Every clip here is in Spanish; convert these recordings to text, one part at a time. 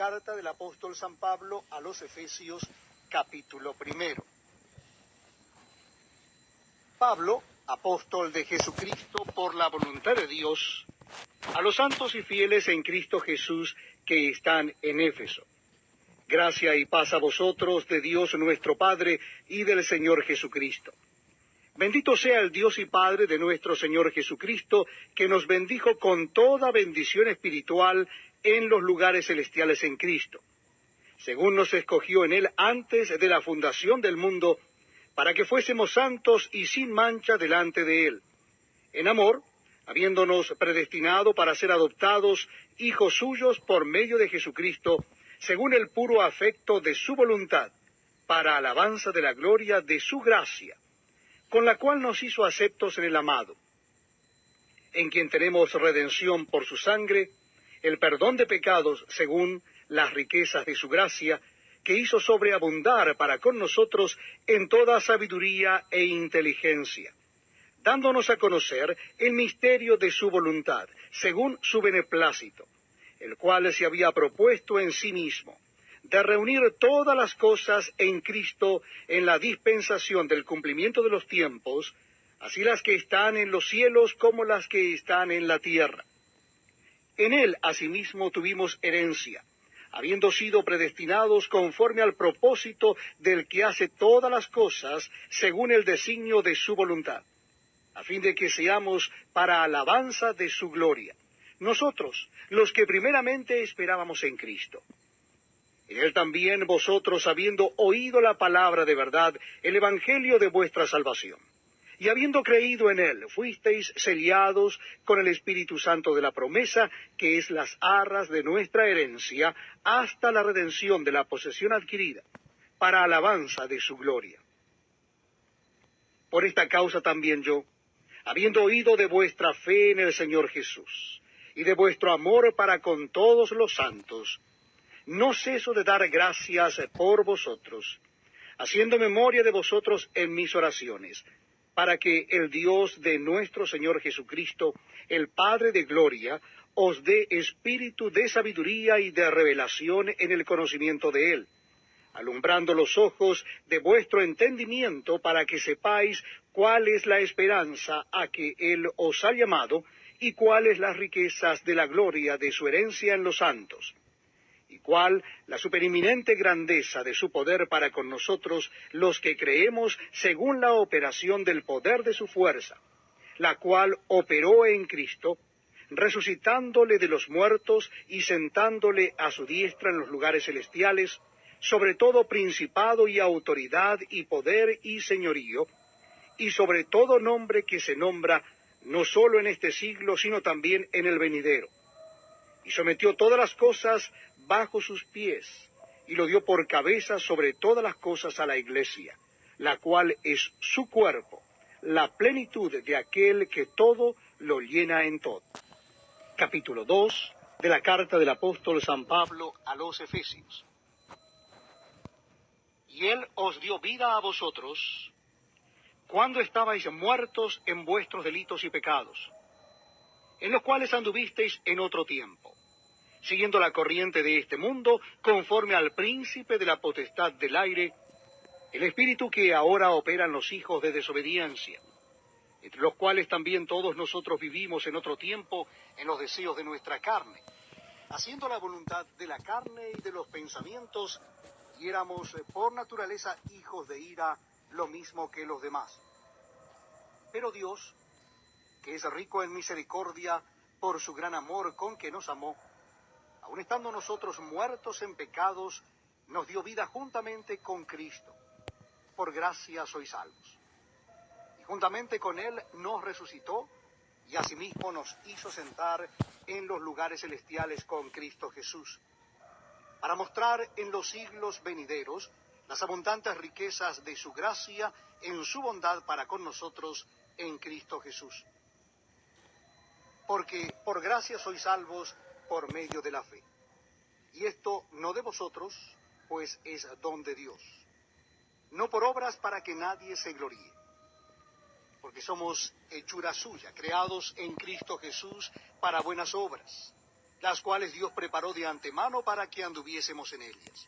carta del apóstol San Pablo a los Efesios, capítulo 1. Pablo, apóstol de Jesucristo por la voluntad de Dios, a los santos y fieles en Cristo Jesús que están en Éfeso. Gracia y paz a vosotros de Dios nuestro Padre y del Señor Jesucristo. Bendito sea el Dios y Padre de nuestro Señor Jesucristo, que nos bendijo con toda bendición espiritual en los lugares celestiales en Cristo, según nos escogió en Él antes de la fundación del mundo, para que fuésemos santos y sin mancha delante de Él, en amor, habiéndonos predestinado para ser adoptados hijos suyos por medio de Jesucristo, según el puro afecto de su voluntad, para alabanza de la gloria de su gracia, con la cual nos hizo aceptos en el amado, en quien tenemos redención por su sangre, el perdón de pecados según las riquezas de su gracia, que hizo sobreabundar para con nosotros en toda sabiduría e inteligencia, dándonos a conocer el misterio de su voluntad, según su beneplácito, el cual se había propuesto en sí mismo, de reunir todas las cosas en Cristo en la dispensación del cumplimiento de los tiempos, así las que están en los cielos como las que están en la tierra. En Él, asimismo, tuvimos herencia, habiendo sido predestinados conforme al propósito del que hace todas las cosas según el designio de su voluntad, a fin de que seamos para alabanza de su gloria, nosotros, los que primeramente esperábamos en Cristo. En Él también vosotros, habiendo oído la palabra de verdad, el evangelio de vuestra salvación, y habiendo creído en Él, fuisteis sellados con el Espíritu Santo de la promesa, que es las arras de nuestra herencia, hasta la redención de la posesión adquirida, para alabanza de su gloria. Por esta causa también yo, habiendo oído de vuestra fe en el Señor Jesús, y de vuestro amor para con todos los santos, no ceso de dar gracias por vosotros, haciendo memoria de vosotros en mis oraciones, para que el Dios de nuestro Señor Jesucristo, el Padre de gloria, os dé espíritu de sabiduría y de revelación en el conocimiento de Él, alumbrando los ojos de vuestro entendimiento, para que sepáis cuál es la esperanza a que Él os ha llamado, y cuáles las riquezas de la gloria de su herencia en los santos, y cuál la supereminente grandeza de su poder para con nosotros, los que creemos según la operación del poder de su fuerza, la cual operó en Cristo, resucitándole de los muertos y sentándole a su diestra en los lugares celestiales, sobre todo principado y autoridad y poder y señorío, y sobre todo nombre que se nombra no sólo en este siglo, sino también en el venidero. Y sometió todas las cosas bajo sus pies, y lo dio por cabeza sobre todas las cosas a la Iglesia, la cual es su cuerpo, la plenitud de aquel que todo lo llena en todo. Capítulo 2 de la carta del apóstol San Pablo a los Efesios. Y Él os dio vida a vosotros, cuando estabais muertos en vuestros delitos y pecados, en los cuales anduvisteis en otro tiempo, siguiendo la corriente de este mundo, conforme al príncipe de la potestad del aire, el espíritu que ahora opera en los hijos de desobediencia, entre los cuales también todos nosotros vivimos en otro tiempo en los deseos de nuestra carne, haciendo la voluntad de la carne y de los pensamientos, y éramos por naturaleza hijos de ira, lo mismo que los demás. Pero Dios, que es rico en misericordia, por su gran amor con que nos amó, aun estando nosotros muertos en pecados, nos dio vida juntamente con Cristo. Por gracia sois salvos. Y juntamente con Él nos resucitó, y asimismo nos hizo sentar en los lugares celestiales con Cristo Jesús, para mostrar en los siglos venideros las abundantes riquezas de su gracia en su bondad para con nosotros en Cristo Jesús. Porque por gracia sois salvos por medio de la fe. Y esto no de vosotros, pues es don de Dios, no por obras para que nadie se gloríe. Porque somos hechura suya, creados en Cristo Jesús para buenas obras, las cuales Dios preparó de antemano para que anduviésemos en ellas.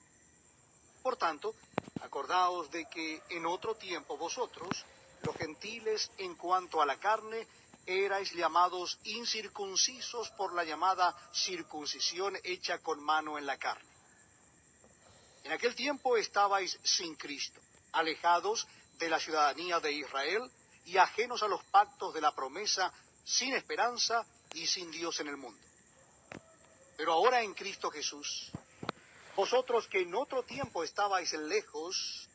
Por tanto, acordaos de que en otro tiempo vosotros, los gentiles en cuanto a la carne, erais llamados incircuncisos por la llamada circuncisión hecha con mano en la carne. En aquel tiempo estabais sin Cristo, alejados de la ciudadanía de Israel y ajenos a los pactos de la promesa, sin esperanza y sin Dios en el mundo. Pero ahora en Cristo Jesús, vosotros que en otro tiempo estabais lejos,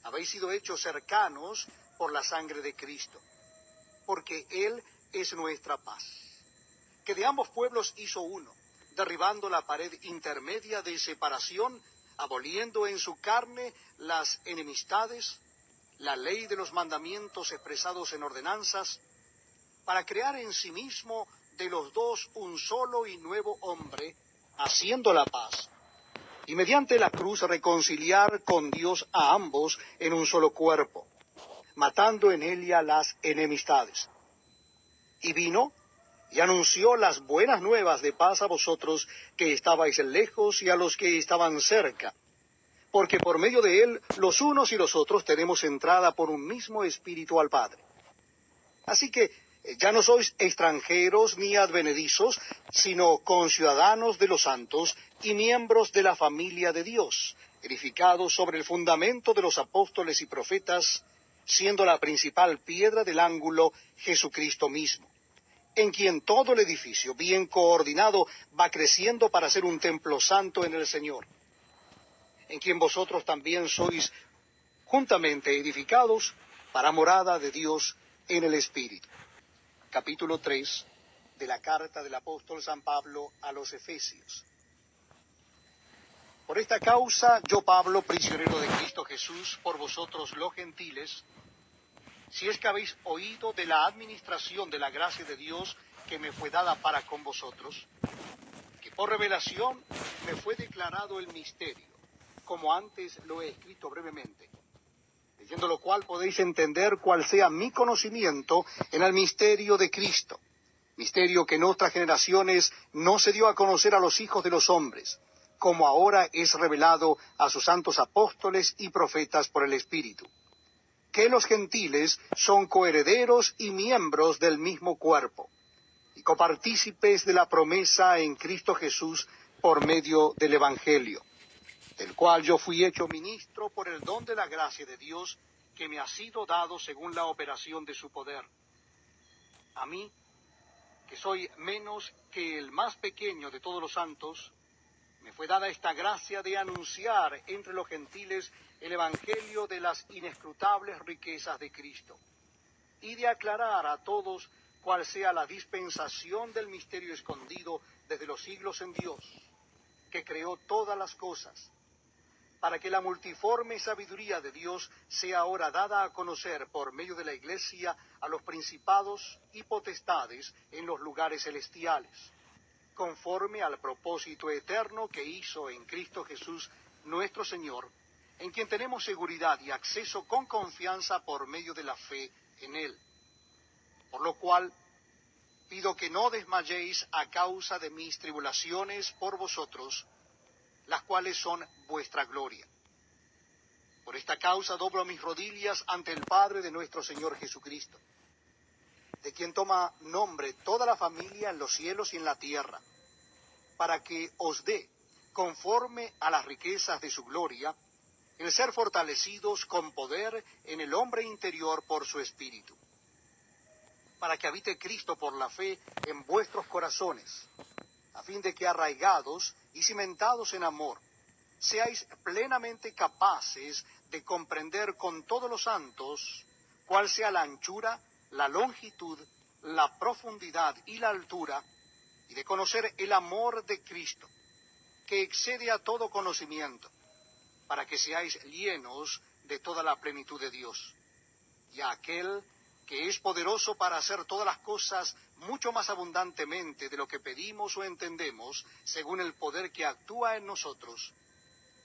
habéis sido hechos cercanos por la sangre de Cristo, porque Él es nuestra paz, que de ambos pueblos hizo uno, derribando la pared intermedia de separación, aboliendo en su carne las enemistades, la ley de los mandamientos expresados en ordenanzas, para crear en sí mismo de los dos un solo y nuevo hombre, haciendo la paz, y mediante la cruz reconciliar con Dios a ambos en un solo cuerpo, matando en ella las enemistades. Y vino y anunció las buenas nuevas de paz a vosotros que estabais lejos y a los que estaban cerca, porque por medio de él los unos y los otros tenemos entrada por un mismo espíritu al Padre. Así que ya no sois extranjeros ni advenedizos, sino conciudadanos de los santos y miembros de la familia de Dios, edificados sobre el fundamento de los apóstoles y profetas, siendo la principal piedra del ángulo Jesucristo mismo, en quien todo el edificio, bien coordinado, va creciendo para ser un templo santo en el Señor, en quien vosotros también sois juntamente edificados para morada de Dios en el Espíritu. Capítulo 3 de la carta del apóstol San Pablo a los Efesios. Por esta causa, yo Pablo, prisionero de Cristo Jesús, por vosotros los gentiles, si es que habéis oído de la administración de la gracia de Dios que me fue dada para con vosotros, que por revelación me fue declarado el misterio, como antes lo he escrito brevemente, leyendo lo cual podéis entender cuál sea mi conocimiento en el misterio de Cristo, misterio que en otras generaciones no se dio a conocer a los hijos de los hombres, como ahora es revelado a sus santos apóstoles y profetas por el Espíritu, que los gentiles son coherederos y miembros del mismo cuerpo, y copartícipes de la promesa en Cristo Jesús por medio del Evangelio, del cual yo fui hecho ministro por el don de la gracia de Dios que me ha sido dado según la operación de su poder. A mí, que soy menos que el más pequeño de todos los santos, me fue dada esta gracia de anunciar entre los gentiles el evangelio de las inescrutables riquezas de Cristo, y de aclarar a todos cuál sea la dispensación del misterio escondido desde los siglos en Dios, que creó todas las cosas, para que la multiforme sabiduría de Dios sea ahora dada a conocer por medio de la Iglesia a los principados y potestades en los lugares celestiales, conforme al propósito eterno que hizo en Cristo Jesús nuestro Señor, en quien tenemos seguridad y acceso con confianza por medio de la fe en Él. Por lo cual, pido que no desmayéis a causa de mis tribulaciones por vosotros, las cuales son vuestra gloria. Por esta causa doblo mis rodillas ante el Padre de nuestro Señor Jesucristo, de quien toma nombre toda la familia en los cielos y en la tierra, para que os dé, conforme a las riquezas de su gloria, el ser fortalecidos con poder en el hombre interior por su Espíritu, para que habite Cristo por la fe en vuestros corazones, a fin de que arraigados y cimentados en amor, seáis plenamente capaces de comprender con todos los santos cuál sea la anchura, la longitud, la profundidad y la altura, y de conocer el amor de Cristo, que excede a todo conocimiento, para que seáis llenos de toda la plenitud de Dios. Y a aquel que es poderoso para hacer todas las cosas mucho más abundantemente de lo que pedimos o entendemos, según el poder que actúa en nosotros.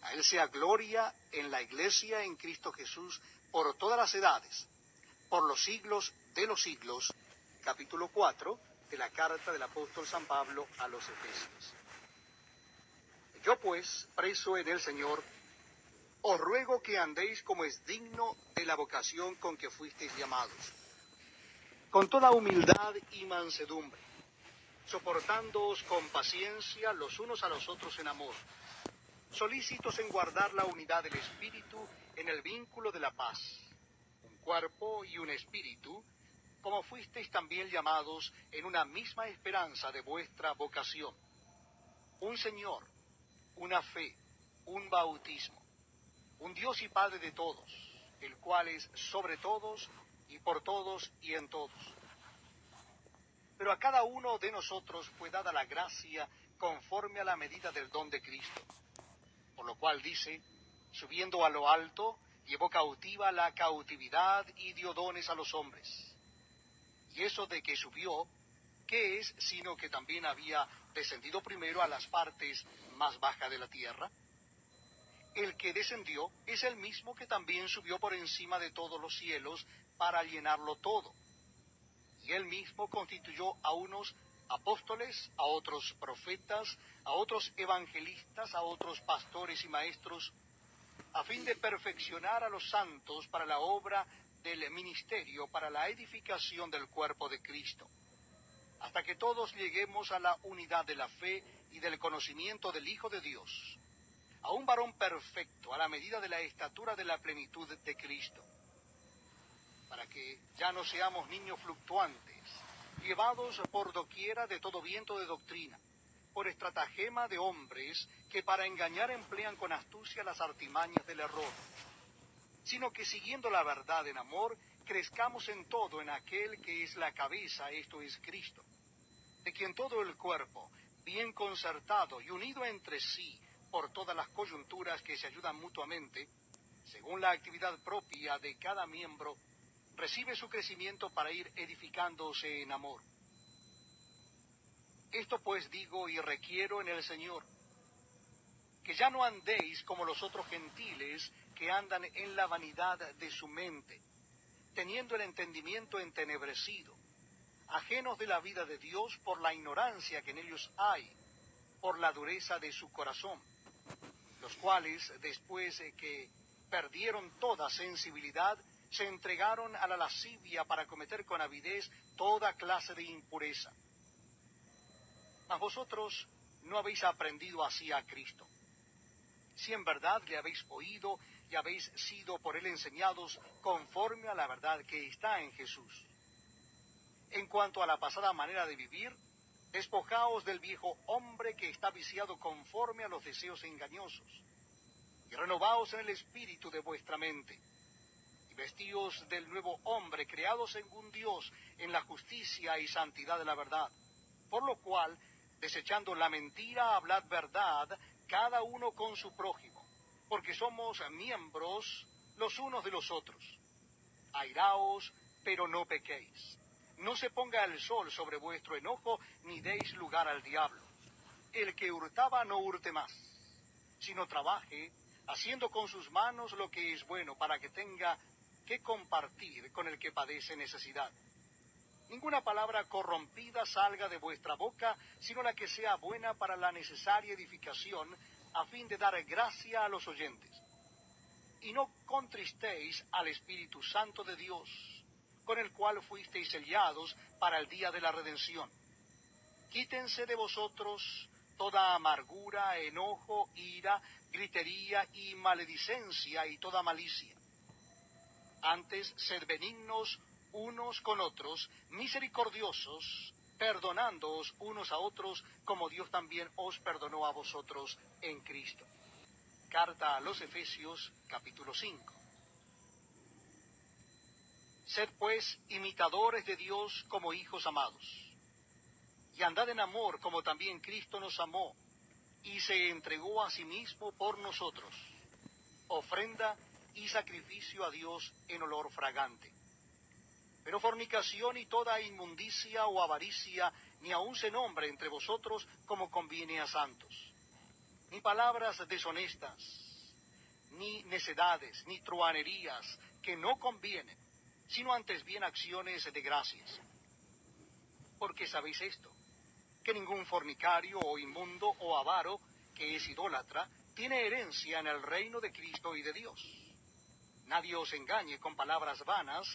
A Él sea gloria en la Iglesia en Cristo Jesús por todas las edades, por los siglos de los siglos. Capítulo 4 de la carta del apóstol San Pablo a los Efesios. Yo pues, preso en el Señor, os ruego que andéis como es digno de la vocación con que fuisteis llamados, con toda humildad y mansedumbre, soportándoos con paciencia los unos a los otros en amor, solícitos en guardar la unidad del Espíritu en el vínculo de la paz, un cuerpo y un espíritu, como fuisteis también llamados en una misma esperanza de vuestra vocación, un Señor, una fe, un bautismo, un Dios y Padre de todos, el cual es sobre todos y por todos y en todos. Pero a cada uno de nosotros fue dada la gracia conforme a la medida del don de Cristo. Por lo cual dice, subiendo a lo alto, llevó cautiva la cautividad y dio dones a los hombres. Y eso de que subió, ¿qué es sino que también había descendido primero a las partes más bajas de la tierra? El que descendió es el mismo que también subió por encima de todos los cielos para llenarlo todo. Y él mismo constituyó a unos apóstoles, a otros profetas, a otros evangelistas, a otros pastores y maestros, a fin de perfeccionar a los santos para la obra del ministerio, para la edificación del cuerpo de Cristo, hasta que todos lleguemos a la unidad de la fe y del conocimiento del Hijo de Dios, a un varón perfecto, a la medida de la estatura de la plenitud de Cristo, para que ya no seamos niños fluctuantes, llevados por doquiera de todo viento de doctrina, por estratagema de hombres que para engañar emplean con astucia las artimañas del error, sino que siguiendo la verdad en amor, crezcamos en todo en aquel que es la cabeza, esto es Cristo, de quien todo el cuerpo, bien concertado y unido entre sí por todas las coyunturas que se ayudan mutuamente, según la actividad propia de cada miembro, recibe su crecimiento para ir edificándose en amor. Esto pues digo y requiero en el Señor, que ya no andéis como los otros gentiles que andan en la vanidad de su mente, teniendo el entendimiento entenebrecido, ajenos de la vida de Dios por la ignorancia que en ellos hay, por la dureza de su corazón, los cuales, después que perdieron toda sensibilidad, se entregaron a la lascivia para cometer con avidez toda clase de impureza. Mas vosotros no habéis aprendido así a Cristo. Si en verdad le habéis oído y habéis sido por él enseñados conforme a la verdad que está en Jesús. En cuanto a la pasada manera de vivir, despojaos del viejo hombre que está viciado conforme a los deseos engañosos, y renovaos en el espíritu de vuestra mente, y vestíos del nuevo hombre, creado según Dios en la justicia y santidad de la verdad. Por lo cual, desechando la mentira, hablad verdad, cada uno con su prójimo, porque somos miembros los unos de los otros. Airaos, pero no pequéis. No se ponga el sol sobre vuestro enojo, ni deis lugar al diablo. El que hurtaba no hurte más, sino trabaje, haciendo con sus manos lo que es bueno, para que tenga que compartir con el que padece necesidad. Ninguna palabra corrompida salga de vuestra boca, sino la que sea buena para la necesaria edificación, a fin de dar gracia a los oyentes. Y no contristéis al Espíritu Santo de Dios, con el cual fuisteis sellados para el día de la redención. Quítense de vosotros toda amargura, enojo, ira, gritería y maledicencia y toda malicia. Antes, sed benignos unos con otros, misericordiosos, perdonándoos unos a otros, como Dios también os perdonó a vosotros en Cristo. Carta a los Efesios, capítulo 5. Sed pues imitadores de Dios como hijos amados, y andad en amor como también Cristo nos amó, y se entregó a sí mismo por nosotros, ofrenda y sacrificio a Dios en olor fragante. Pero fornicación y toda inmundicia o avaricia ni aun se nombre entre vosotros como conviene a santos. Ni palabras deshonestas, ni necedades, ni truhanerías que no convienen, sino antes bien acciones de gracias. Porque sabéis esto, que ningún fornicario o inmundo o avaro, que es idólatra, tiene herencia en el reino de Cristo y de Dios. Nadie os engañe con palabras vanas,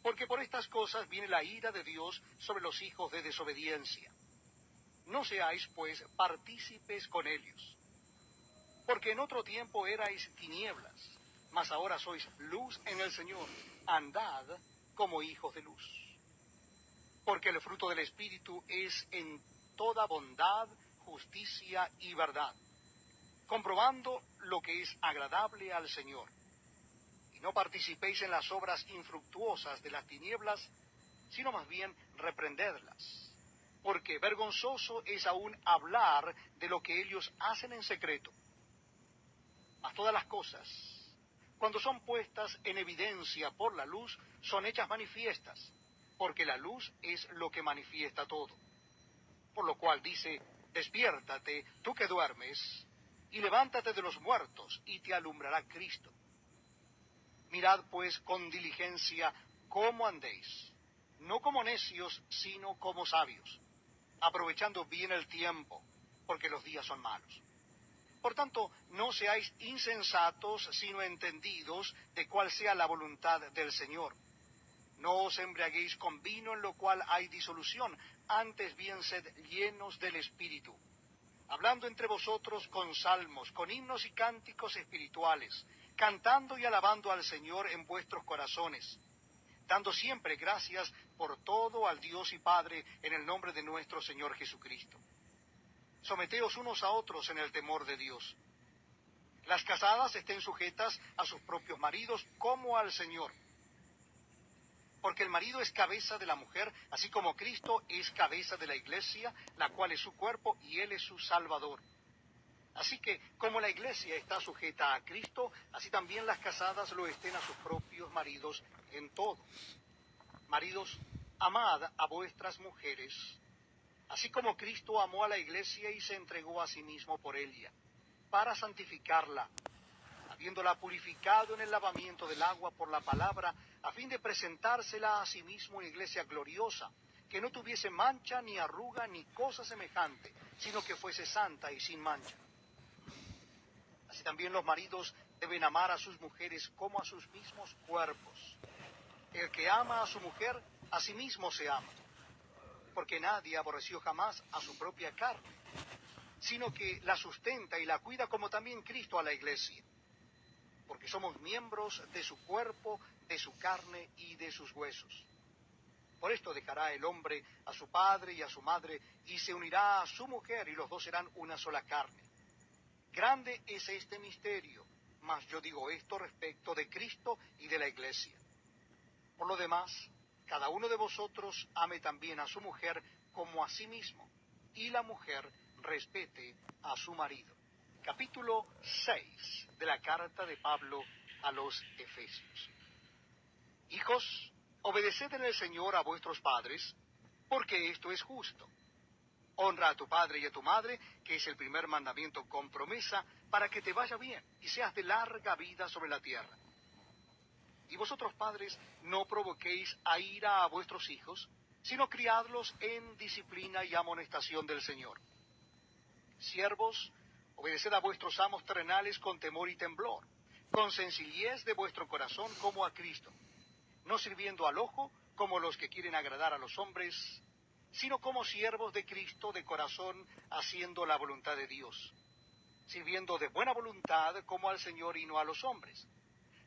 porque por estas cosas viene la ira de Dios sobre los hijos de desobediencia. No seáis, pues, partícipes con ellos. Porque en otro tiempo erais tinieblas, mas ahora sois luz en el Señor. Andad como hijos de luz. Porque el fruto del Espíritu es en toda bondad, justicia y verdad, comprobando lo que es agradable al Señor. Y no participéis en las obras infructuosas de las tinieblas, sino más bien reprendedlas. Porque vergonzoso es aún hablar de lo que ellos hacen en secreto. Mas todas las cosas, cuando son puestas en evidencia por la luz, son hechas manifiestas, porque la luz es lo que manifiesta todo. Por lo cual dice, despiértate, tú que duermes, y levántate de los muertos, y te alumbrará Cristo. Mirad pues con diligencia cómo andéis, no como necios, sino como sabios, aprovechando bien el tiempo, porque los días son malos. Por tanto, no seáis insensatos, sino entendidos de cuál sea la voluntad del Señor. No os embriaguéis con vino en lo cual hay disolución, antes bien sed llenos del Espíritu, hablando entre vosotros con salmos, con himnos y cánticos espirituales, cantando y alabando al Señor en vuestros corazones, dando siempre gracias por todo al Dios y Padre en el nombre de nuestro Señor Jesucristo. Someteos unos a otros en el temor de Dios. Las casadas estén sujetas a sus propios maridos como al Señor. Porque el marido es cabeza de la mujer, así como Cristo es cabeza de la iglesia, la cual es su cuerpo y él es su Salvador. Así que, como la iglesia está sujeta a Cristo, así también las casadas lo estén a sus propios maridos en todo. Maridos, amad a vuestras mujeres, así como Cristo amó a la iglesia y se entregó a sí mismo por ella, para santificarla, habiéndola purificado en el lavamiento del agua por la palabra, a fin de presentársela a sí mismo una iglesia gloriosa, que no tuviese mancha, ni arruga, ni cosa semejante, sino que fuese santa y sin mancha. Así también los maridos deben amar a sus mujeres como a sus mismos cuerpos. El que ama a su mujer, a sí mismo se ama, porque nadie aborreció jamás a su propia carne, sino que la sustenta y la cuida como también Cristo a la iglesia, porque somos miembros de su cuerpo, de su carne y de sus huesos. Por esto dejará el hombre a su padre y a su madre, y se unirá a su mujer, y los dos serán una sola carne. Grande es este misterio, mas yo digo esto respecto de Cristo y de la iglesia. Por lo demás, cada uno de vosotros ame también a su mujer como a sí mismo, y la mujer respete a su marido. Capítulo 6 de la carta de Pablo a los Efesios. Hijos, obedeced en el Señor a vuestros padres, porque esto es justo. Honra a tu padre y a tu madre, que es el primer mandamiento con promesa, para que te vaya bien y seas de larga vida sobre la tierra. Y vosotros, padres, no provoquéis a ira a vuestros hijos, sino criadlos en disciplina y amonestación del Señor. Siervos, obedeced a vuestros amos terrenales con temor y temblor, con sencillez de vuestro corazón como a Cristo, no sirviendo al ojo como los que quieren agradar a los hombres, sino como siervos de Cristo de corazón, haciendo la voluntad de Dios, sirviendo de buena voluntad como al Señor y no a los hombres,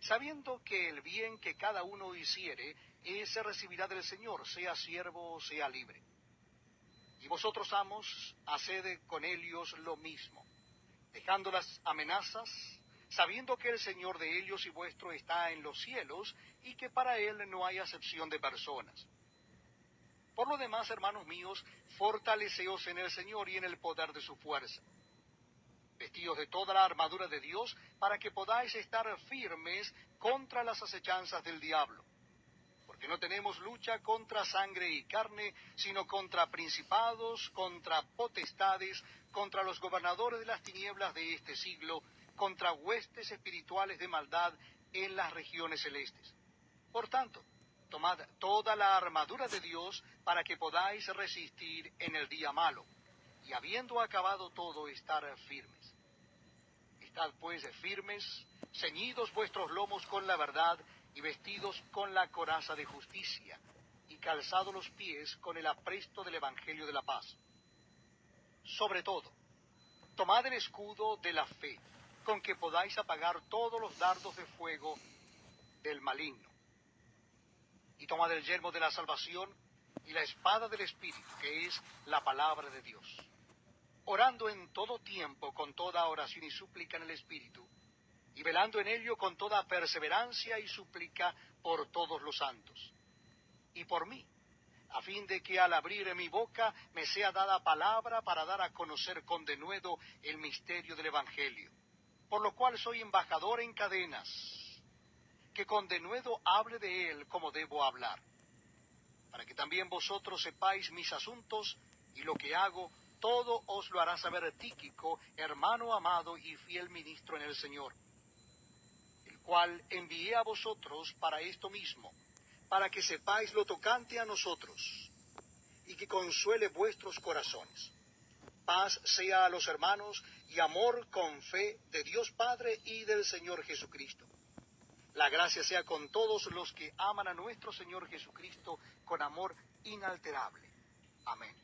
sabiendo que el bien que cada uno hiciere, ese recibirá del Señor, sea siervo o sea libre. Y vosotros, amos, haced con ellos lo mismo, dejando las amenazas, sabiendo que el Señor de ellos y vuestro está en los cielos, y que para él no hay acepción de personas. Por lo demás, hermanos míos, fortaleceos en el Señor y en el poder de su fuerza. Vestíos de toda la armadura de Dios, para que podáis estar firmes contra las acechanzas del diablo. Porque no tenemos lucha contra sangre y carne, sino contra principados, contra potestades, contra los gobernadores de las tinieblas de este siglo, contra huestes espirituales de maldad en las regiones celestes. Por tanto, Tomad toda la armadura de Dios para que podáis resistir en el día malo, y habiendo acabado todo, estar firmes. Estad pues firmes, ceñidos vuestros lomos con la verdad, y vestidos con la coraza de justicia, y calzados los pies con el apresto del Evangelio de la paz. Sobre todo, tomad el escudo de la fe, con que podáis apagar todos los dardos de fuego del maligno. Y tomad el yelmo de la salvación y la espada del Espíritu, que es la palabra de Dios, orando en todo tiempo con toda oración y súplica en el Espíritu, y velando en ello con toda perseverancia y súplica por todos los santos, y por mí, a fin de que al abrir mi boca me sea dada palabra para dar a conocer con denuedo el misterio del Evangelio, por lo cual soy embajador en cadenas, que con denuedo hable de él como debo hablar, para que también vosotros sepáis mis asuntos y lo que hago, todo os lo hará saber Tíquico, hermano amado y fiel ministro en el Señor, el cual envié a vosotros para esto mismo, para que sepáis lo tocante a nosotros, y que consuele vuestros corazones. Paz sea a los hermanos y amor con fe de Dios Padre y del Señor Jesucristo. La gracia sea con todos los que aman a nuestro Señor Jesucristo con amor inalterable. Amén.